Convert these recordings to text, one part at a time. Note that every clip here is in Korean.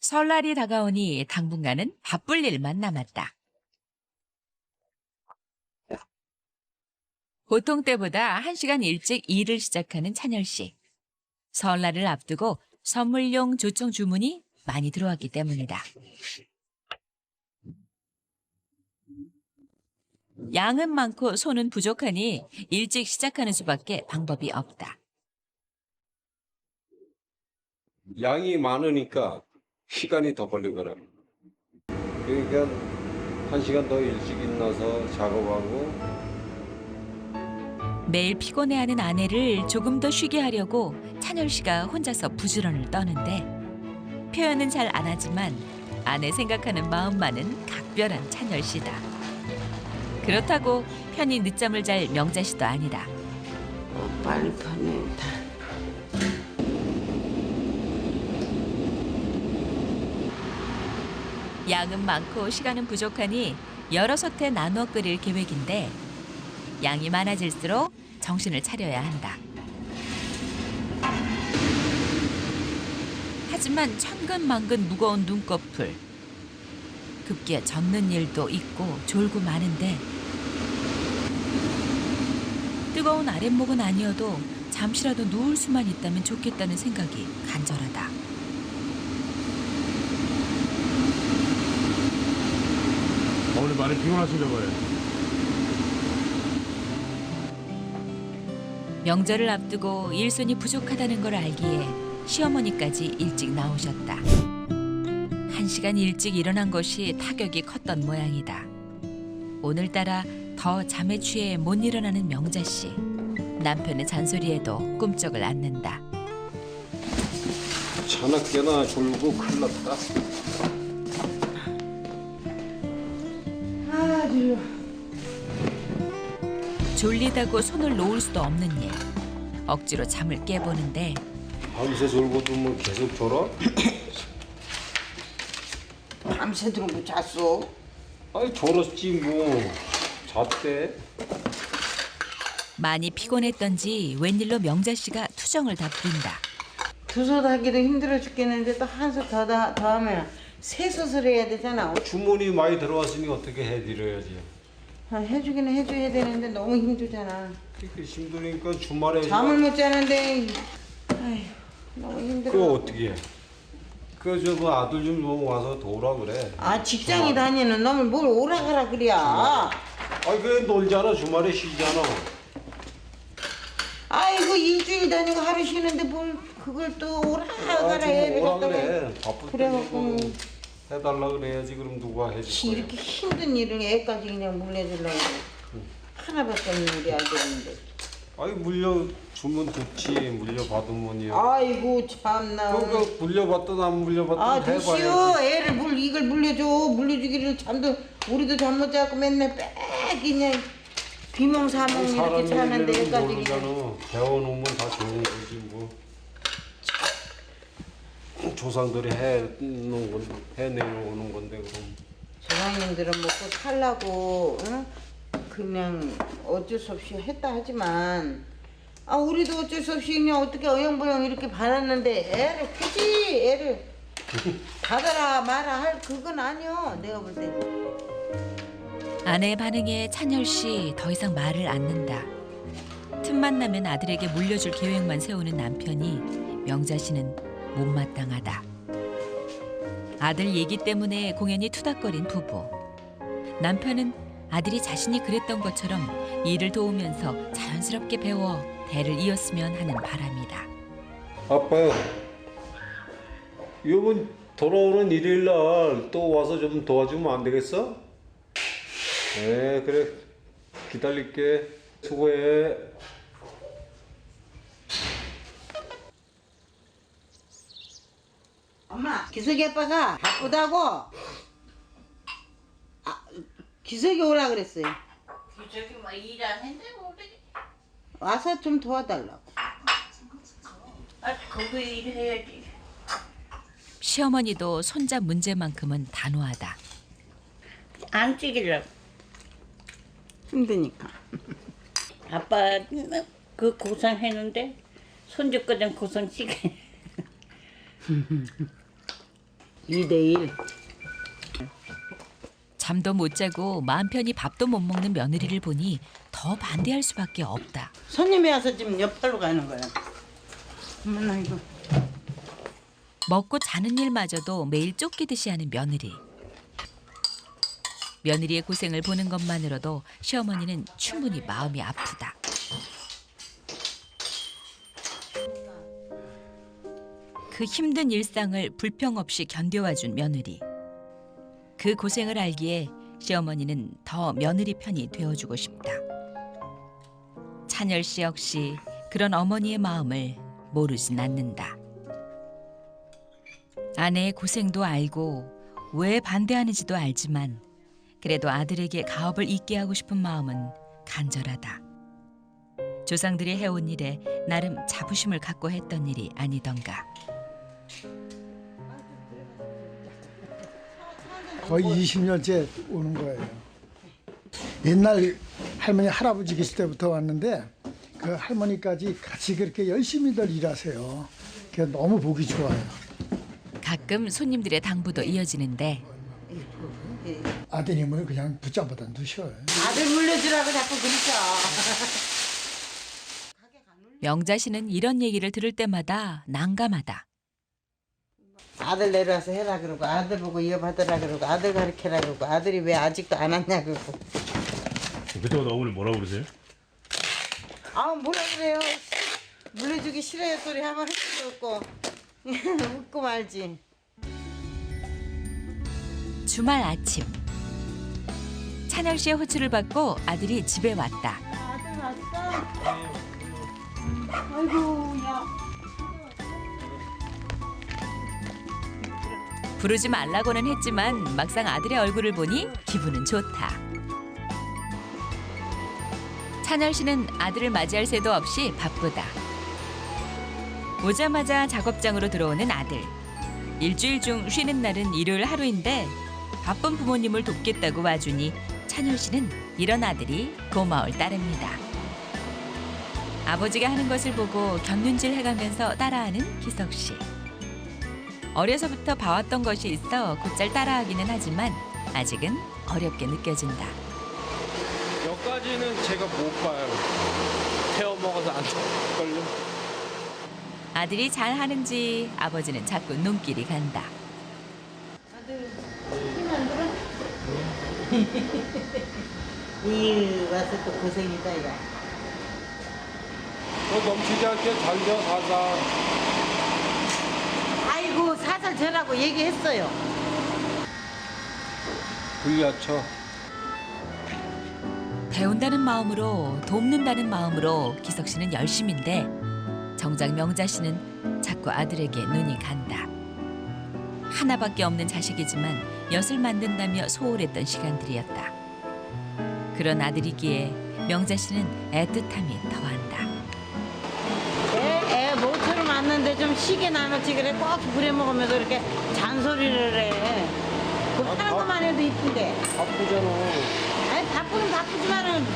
설날이 다가오니 당분간은 바쁠 일만 남았다. 보통 때보다 1시간 일찍 일을 시작하는 찬열 씨. 설날을 앞두고 선물용 조청 주문이 많이 들어왔기 때문이다. 양은 많고 손은 부족하니 일찍 시작하는 수밖에 방법이 없다. 양이 많으니까 시간이 더 걸리더라고. 그러니까 1시간 더 일찍 일어나서 작업하고. 매일 피곤해하는 아내를 조금 더 쉬게 하려고 찬열 씨가 혼자서 부지런을 떠는데 표현은 잘 안 하지만 아내 생각하는 마음만은 각별한 찬열 씨다. 그렇다고 편히 늦잠을 잘 명자 씨도 아니다. 빨리 보낸다. 양은 많고 시간은 부족하니 여러 솥에 나눠 끓일 계획인데 양이 많아질수록 정신을 차려야 한다. 하지만 천근만근 무거운 눈꺼풀. 급기야 젓는 일도 있고 졸고 마는데 뜨거운 아랫목은 아니어도 잠시라도 누울 수만 있다면 좋겠다는 생각이 간절하다. 오늘 많이 피곤하신가 봐요. 명절을 앞두고 일손이 부족하다는 걸 알기에 시어머니까지 일찍 나오셨다. 1시간 일찍 일어난 것이 타격이 컸던 모양이다. 오늘따라 더 잠에 취해 못 일어나는 명자 씨. 남편의 잔소리에도 꿈쩍을 않는다. 자나깨나 졸고 큰일 났다. 아주 졸리다고 손을 놓을 수도 없는 일. 억지로 잠을 깨보는데 밤새 졸고도 뭐 계속 졸아? 밤새도록 잤어. 아니 졸았지 뭐. 잤대. 많이 피곤했던지 웬일로 명자 씨가 투정을 다 부린다. 두 솥 하기도 힘들어 죽겠는데 또 한 솥 더 하면 세 솥을 해야 되잖아. 주문이 많이 들어왔으니 어떻게 해드려야지. 해주기는 해줘야 되는데 너무 힘들잖아. 그렇게 힘드니까 주말에 잠을 못 자는데 아휴 너무 힘들어. 그거 어떻게 해? 저 뭐 아들 좀 와서 도우라 그래. 아 직장에 다니는 놈을 뭘 오라 가라 그래야. 아이 그래 놀잖아. 주말에 쉬잖아. 아이고 일주일 다니고 하루 쉬는데 뭘 그걸 또 오라 가라 좀 해야 오라 되겠다. 그래. 바쁠 때 그래갖고 좀 해달라 그래야지. 그럼 누가 해줄 거야? 이렇게 힘든 일을 애까지 그냥 물려주려고 하나밖에 없는 우리 아들인데. 아이 물려주면 좋지. 물려받으면요. 아이고 참나. 그거 물려받든 안 물려받든 아 해봐야지. 됐시오. 애를 이걸 물려주기를 잠도 우리도 잠 못 자고 맨날 빽 그냥 비몽사몽 이렇게 사는데 애까지 그냥. 모르잖아. 배워놓으면 다 좋은 거지 뭐. 조상들이 해내오는 건데 그럼. 조상님들은 먹고 살라고 응? 그냥 어쩔 수 없이 했다 하지만 아 우리도 어쩔 수 없이 그냥 어떻게 어영부영 이렇게 받았는데 애를 굳이 애를 받아라 마라 할 그건 아니여 내가 볼 때. 아내의 반응에 찬열 씨 더 이상 말을 않는다. 틈만 나면 아들에게 물려줄 계획만 세우는 남편이 명자 씨는 못마땅하다. 아들 얘기 때문에 공연히 투닥거린 부부. 남편은 아들이 자신이 그랬던 것처럼 일을 도우면서 자연스럽게 배워 대를 이었으면 하는 바람이다. 아빠요. 이번 돌아오는 일요일 날 또 와서 좀 도와주면 안 되겠어? 네, 그래. 기다릴게. 수고해. 엄마 기석이 아빠가 바쁘다고 기석이 오라 그랬어요. 저기 뭐 일 안 했는데 뭐 어떻게? 와서 좀 도와달라고. 아 거기 일해야지. 시어머니도 손자 문제만큼은 단호하다. 안 찍으려고. 힘드니까. 아빠 그 고생했는데 손주 거는 고생 시게. 2대1. 잠도 못 자고 마음 편히 밥도 못 먹는 며느리를 보니 더 반대할 수밖에 없다. 손님이 와서 지금 옆팔로 가는 거야. 어머나 이거. 먹고 자는 일마저도 매일 쫓기듯이 하는 며느리. 며느리의 고생을 보는 것만으로도 시어머니는 충분히 마음이 아프다. 그 힘든 일상을 불평 없이 견뎌와준 며느리. 그 고생을 알기에 시어머니는 더 며느리 편이 되어주고 싶다. 찬열 씨 역시 그런 어머니의 마음을 모르진 않는다. 아내의 고생도 알고 왜 반대하는지도 알지만 그래도 아들에게 가업을 잇게 하고 싶은 마음은 간절하다. 조상들이 해온 일에 나름 자부심을 갖고 했던 일이 아니던가. 거의 20년째 오는 거예요. 옛날 할머니 할아버지 계실 때부터 왔는데 그 할머니까지 같이 그렇게 열심히들 일하세요. 그게 너무 보기 좋아요. 가끔 손님들의 당부도 이어지는데 아드님을 그냥 붙잡아다 두셔요. 아들 물려주라고 자꾸 그러죠. 명자 씨는 이런 얘기를 들을 때마다 난감하다. 아들 내려와서 해라 그러고 아들 보고 이어받으라 그러고 아들 가르쳐라 그러고 아들이 왜 아직도 안 왔냐 그러고. 그때마다 어머니 뭐라고 그러세요? 아 뭐라 그래요. 물려주기 싫어요 소리 한번 할 수도 없고 웃고 말지. 주말 아침. 찬열 씨의 호출을 받고 아들이 집에 왔다. 아들 왔어? 아이고 야. 부르지 말라고는 했지만 막상 아들의 얼굴을 보니 기분은 좋다. 찬열 씨는 아들을 맞이할 새도 없이 바쁘다. 오자마자 작업장으로 들어오는 아들. 일주일 중 쉬는 날은 일요일 하루인데 바쁜 부모님을 돕겠다고 와주니 찬열 씨는 이런 아들이 고마울 따름이다. 아버지가 하는 것을 보고 곁눈질 해가면서 따라하는 기석 씨. 어려서부터 봐왔던 것이 있어 곧잘 따라하기는 하지만 아직은 어렵게 느껴진다. 여기까지는 제가 못 봐요. 태워 먹어서 안 될걸요. 아들이 잘하는지 아버지는 자꾸 눈길이 간다. 아들 힘안 들어? 이 와서 또 고생이다 야. 너 넘치지 않게 잘져 살살. 아이고 사살 저라고 얘기했어요. 불려쳐. 배운다는 마음으로 돕는다는 마음으로 기석 씨는 열심인데 정작 명자 씨는 자꾸 아들에게 눈이 간다. 하나밖에 없는 자식이지만 엿을 만든다며 소홀했던 시간들이었다. 그런 아들이기에 명자 씨는 애틋함이 더한다. 애 모처럼 왔는데 좀 쉬게 나눴지 그래 꼭 부려 먹으면서 이렇게 잔소리를 해. 그 하는 것만 해도 이쁜데. 바쁘잖아. 아니 바쁘는 바쁘지만은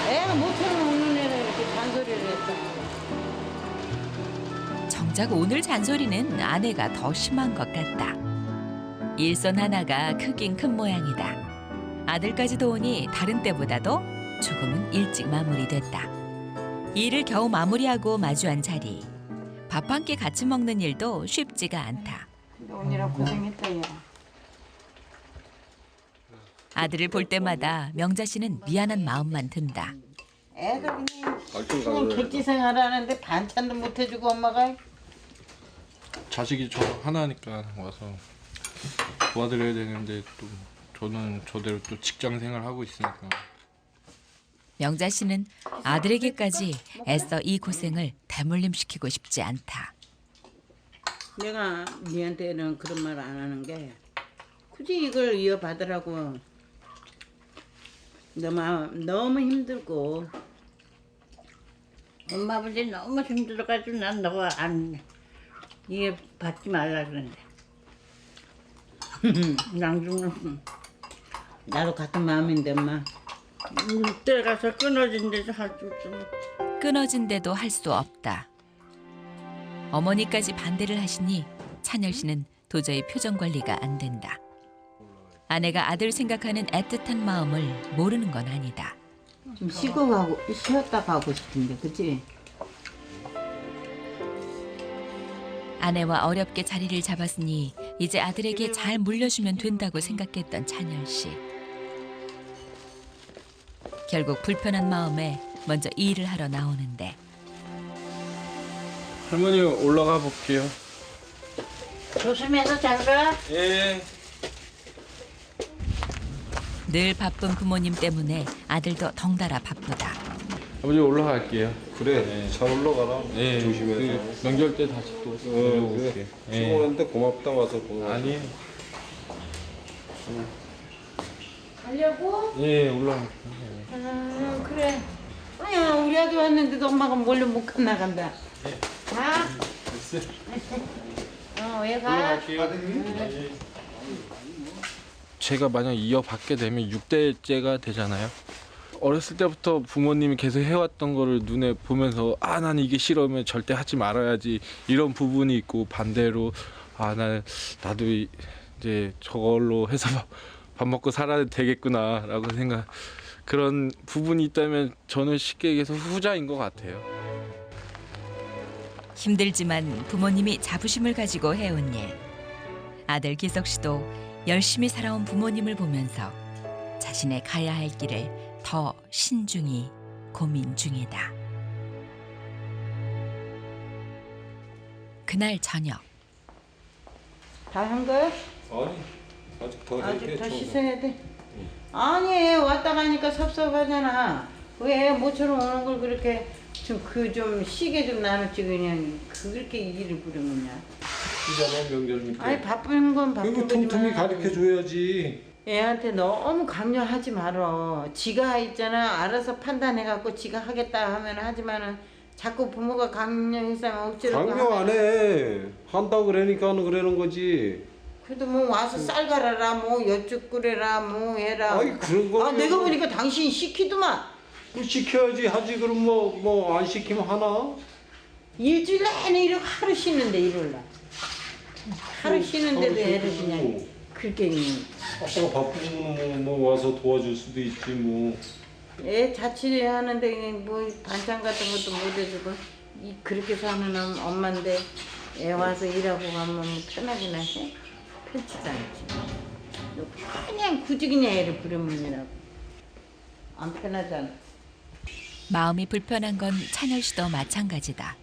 애가 모처럼 오는 애를 이렇게 잔소리를 했어. 정작 오늘 잔소리는 아내가 더 심한 것 같다. 일손 하나가 크긴 큰 모양이다. 아들까지 도우니 다른 때보다도 조금은 일찍 마무리됐다. 일을 겨우 마무리하고 마주한 자리. 밥 한 끼 같이 먹는 일도 쉽지가 않다. 근데 언니랑 고생했다 야. 아들을 볼 때마다 명자 씨는 미안한 마음만 든다. 애들 그냥 객지 생활하는데 반찬도 못 해주고 엄마가. 자식이 저 하나니까 와서 도와드려야 되는데 또 저는 저대로 또 직장 생활하고 있으니까 명자 씨는 아들에게까지 애써 이 고생을 대물림시키고 싶지 않다. 내가 니한테는 그런 말 안 하는 게 굳이 이걸 이어받으라고 너무 힘들고 엄마 아버지 너무 힘들어가지고 난 너가 안 이해 받지 말라 그러는데 낭중은 나도 같은 마음인데 엄마. 때 가서 끊어진 데서 할 수 없어. 끊어진데도 할 수 없다. 어머니까지 반대를 하시니 찬열 씨는 도저히 표정 관리가 안 된다. 아내가 아들 생각하는 애틋한 마음을 모르는 건 아니다. 좀 쉬었다 가고 싶은데, 그치? 아내와 어렵게 자리를 잡았으니 이제 아들에게 잘 물려주면 된다고 생각했던 찬열 씨. 결국 불편한 마음에 먼저 일을 하러 나오는데 할머니 올라가 볼게요. 조심해서 잘 가. 예. 늘 바쁜 부모님 때문에 아들도 덩달아 바쁘다. 아버지 올라갈게요. 그래, 잘 올라가라. 예. 조심해서. 그 명절 때 다시 또 내려올게요. 그래. 예. 피곤한데 고맙다 와서 고마워. 아니에요. 가려고? 예, 올라갈게요. 그래. 아야, 우리 아들 왔는데도 엄마가 몰래 못 나간다. 가. 왜 가? 제가 만약 이어받게 되면 6대째가 되잖아요. 어렸을 때부터 부모님이 계속 해왔던 거를 눈에 보면서 아, 나는 이게 싫으면 절대 하지 말아야지 이런 부분이 있고, 반대로 아, 나도 이제 저걸로 해서 밥 먹고 살아야 되겠구나라고 생각, 그런 부분이 있다면 저는 쉽게 얘기해서 후자인 것 같아요. 힘들지만 부모님이 자부심을 가지고 해온 일. 아들 기석 씨도 열심히 살아온 부모님을 보면서 자신의 가야 할 길을 더 신중히 고민 중이다. 그날 저녁. 다 한 거야? 아니, 아직 더 아직 해야 더 돼. 씻어야 돼. 아니, 왔다 가니까 섭섭하잖아. 왜 모처럼 오는 걸 그렇게 좀 시계 좀 나눴지, 그냥 그렇게 일을 부르느냐. 이잖아, 명절이니까. 아니, 바쁜 건 바쁜 그리고 거지만 틈틈이 가르쳐줘야지. 애한테 너무 강요하지 말어. 지가 있잖아, 알아서 판단해갖고 지가 하겠다 하면 하지만은 자꾸 부모가 강요해서 억지로 강요 안 해. 한다고 그러니까는 그러는 거지. 그래도 뭐 와서 쌀 갈아라, 뭐 엿죽 끓여라, 뭐 해라. 아이, 그런 거. 아, 내가 보니까 당신 시키더만. 그 시켜야지 하지. 그럼 뭐 안 시키면 하나? 일주일 내내 이렇게 하루 쉬는데, 일요일날. 하루 쉬는데도 하루 애를 쉬고. 그냥 그렇게 아빠가 바쁘면 뭐 와서 도와줄 수도 있지 뭐. 애 자취하는데 뭐 반찬 같은 것도 못 해주고 그렇게 사는 엄마인데 애 와서 일하고 가면 뭐 편하긴 하지? 편치도 않지. 그냥 굳이 그냥 애를 부르면이라고. 안 편하잖아. 마음이 불편한 건 찬열 씨도 마찬가지다.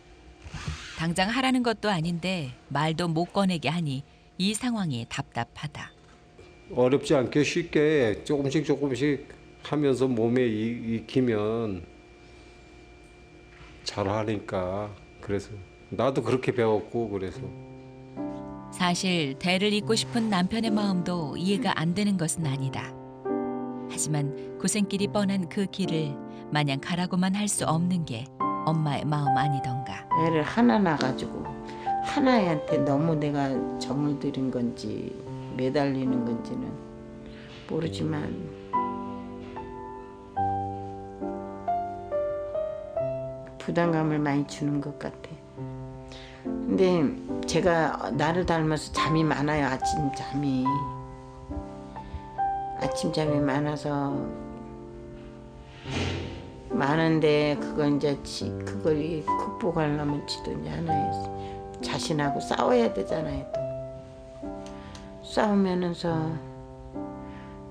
당장 하라는 것도 아닌데 말도 못 꺼내게 하니 이 상황이 답답하다. 어렵지 않게 쉽게 조금씩 하면서 몸에 익히면 잘하니까. 그래서 나도 그렇게 배웠고. 그래서 사실 대를 잇고 싶은 남편의 마음도 이해가 안 되는 것은 아니다. 하지만 고생길이 뻔한 그 길을 마냥 가라고만 할 수 없는 게 엄마의 마음 아니던가. 애를 하나 낳아가지고 하나한테 너무 내가 정을 들인 건지 매달리는 건지는 모르지만 부담감을 많이 주는 것 같아. 근데 제가 나를 닮아서 잠이 많아요. 아침잠이 많아서 많은데 그걸 이제 그걸 극복하려면 지도 이제 하나의 자신하고 싸워야 되잖아요. 또 싸우면서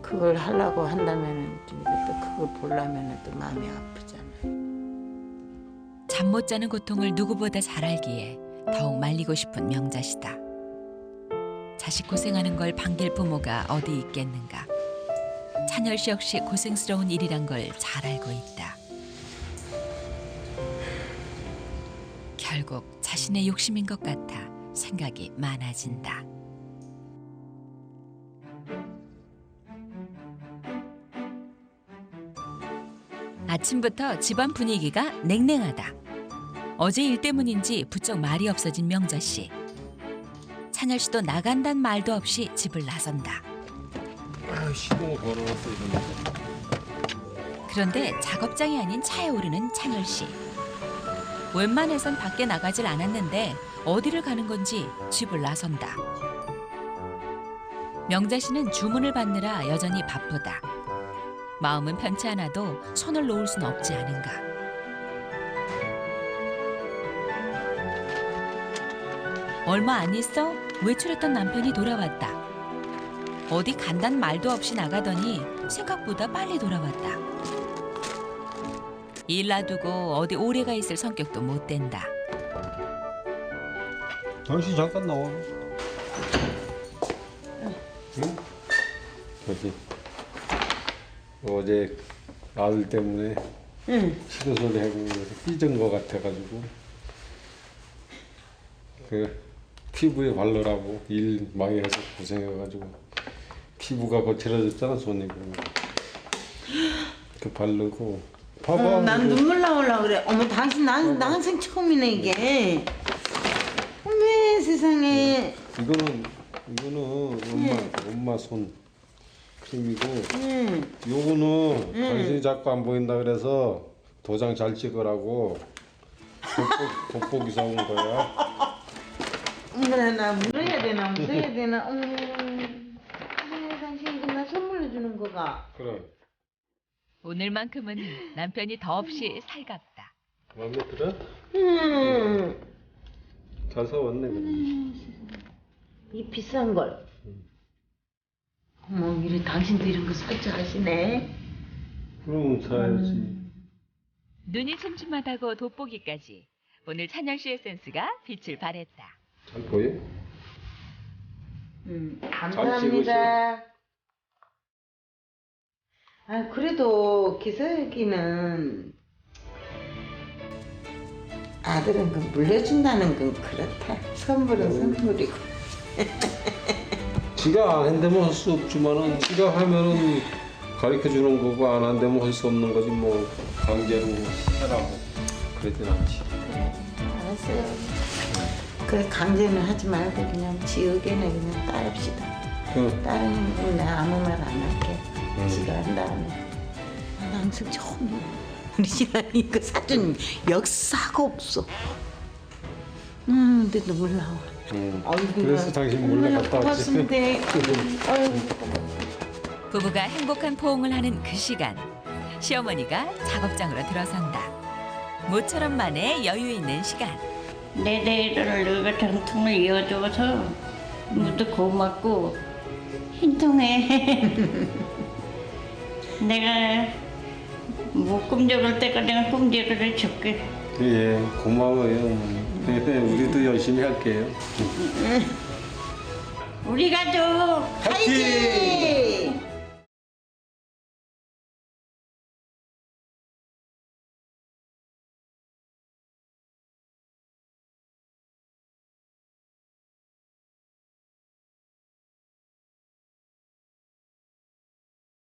그걸 하려고 한다면은 또 그걸 보려면은 또 마음이 아프잖아. 잠 못 자는 고통을 누구보다 잘 알기에 더욱 말리고 싶은 명자씨다. 자식 고생하는 걸 반길 부모가 어디 있겠는가. 찬열 씨 역시 고생스러운 일이란 걸 잘 알고 있다. 결국 자신의 욕심인 것 같아 생각이 많아진다. 아침부터 집안 분위기가 냉랭하다. 어제 일 때문인지 부쩍 말이 없어진 명자 씨. 찬열 씨도 나간단 말도 없이 집을 나선다. 시동을 걸어놨어. 그런데 작업장이 아닌 차에 오르는 찬열 씨. 웬만해선 밖에 나가질 않았는데 어디를 가는 건지 집을 나선다. 명자 씨는 주문을 받느라 여전히 바쁘다. 마음은 편치 않아도 손을 놓을 순 없지 않은가. 얼마 안 있어 외출했던 남편이 돌아왔다. 어디 간단 말도 없이 나가더니 생각보다 빨리 돌아왔다. 일 놔두고 어디 오래가 있을 성격도 못 된다. 당신 잠깐 나와. 응? 저기 어제 아들 때문에 치료 소리 하고 그래서 삐진 거 같아가지고 그 피부에 바르라고 일 많이 해서 고생해가지고 피부가 거칠어졌잖아 손이. 그 바르고 봐봐. 난 눈물 나오려고 그래. 어머 당신 나 항상 처음이네 이게. 어머 세상에. 이거는 엄마 손 크림이고 요거는 당신이 자꾸 안 보인다 그래서 도장 잘 찍으라고 돋보기 사온 거야. 어머나 나 물어야 되나 어머 당신 이거 나 선물로 주는 거가. 그래. 오늘만큼은 남편이 더없이 살갑다. 마음에 들어? 잘 사왔네 그래. 이 비싼 걸. 어머 이래 당신도 이런 거 살 줄 아시네. 그럼 사야지. 눈이 침침하다고 돋보기까지. 오늘 찬열 씨의 센스가 빛을 발했다. 잘 보여? 감사합니다. 아 그래도 기석이는 아들은 그 물려준다는 건 그렇다. 선물은 선물이고. 지가 안 한다면 할 수 없지만은 지가 하면은 가르쳐 주는 거고 안 한다면 할 수 없는 거지 뭐 강제로 해라고 그러진 않지. 알았어요. 그 강제는 하지 말고 그냥 지 의견에 그냥 따릅시다. 다른 건 내가 아무 말 안 할게. 지가 한 다음에. 난 항상 처음이야. 우리 신랑이 이거 사준 역사가 없어. 근데 눈물 나와. 아이고, 그래서 당신 몰래 갔다 왔지. 고맙습니다. 아이고. 부부가 행복한 포옹을 하는 그 시간. 시어머니가 작업장으로 들어선다. 모처럼 만에 여유 있는 시간. 내 대를 너가 장통을 이어줘서 모두 고맙고 hin통해. 내가 뭐 꿈쩍을 때가 내가 꿈쩍을 해줄게. 예, 고마워요. 우리도 열심히 할게요. 우리 가족 파이팅!